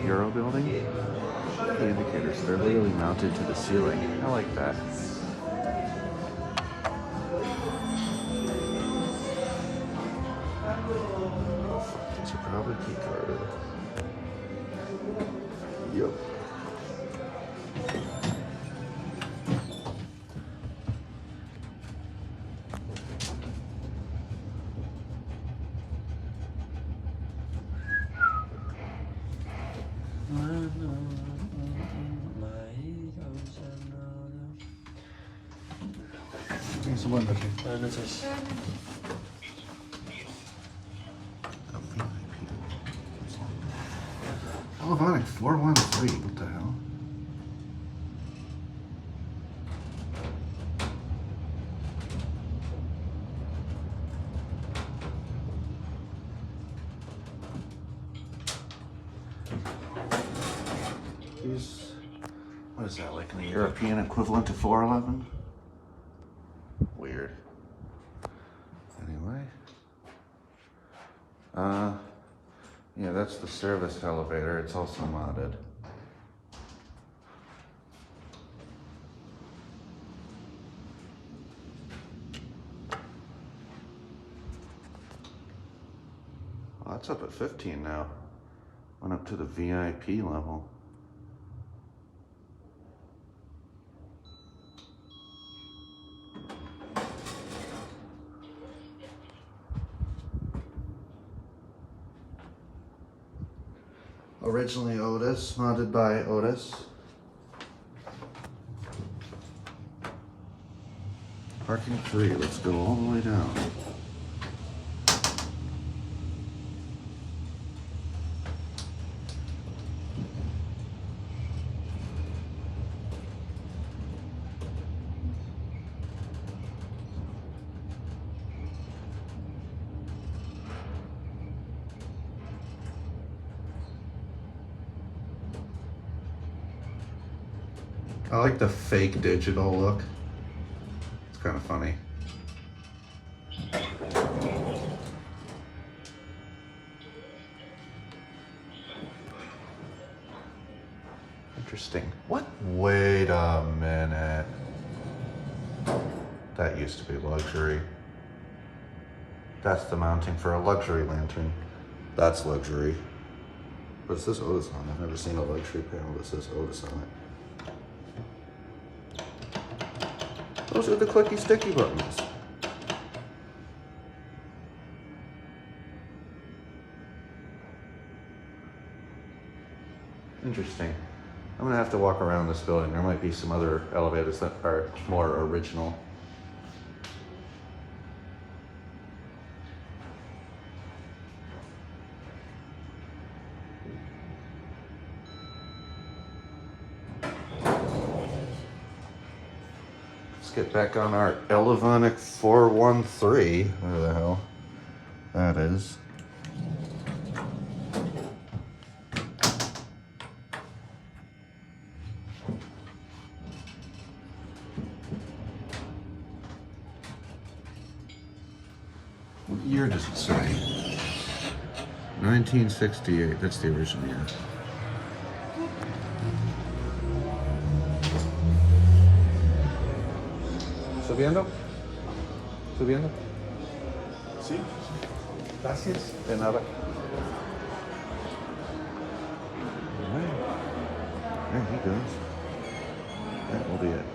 Eurobuilding. The indicators, they're literally mounted to the ceiling. I like that. These are probably key carded. Yep. Elevonic 413, what the hell? These, what is that, like the European equivalent to 411? Weird. Anyway. Yeah, that's the service elevator. It's also modded. Oh, that's up at 15 now. Went up to the VIP level. Originally Otis, modded by Otis. Parking 3, let's go all the way down. I like the fake digital look. It's kind of funny. Interesting. What? Wait a minute. That used to be luxury. That's the mounting for a luxury lantern. That's luxury. But it says Otis on it. I've never seen a luxury panel that says Otis on it. Those are the clicky sticky buttons. Interesting. I'm gonna have to walk around this building. There might be some other elevators that are more original. Get back on our Elevonic 413, where the hell that is. What year does it say? 1968, that's the original year. ¿Subiendo? ¿Subiendo? Sí. Gracias. De nada. There he goes. That will be it.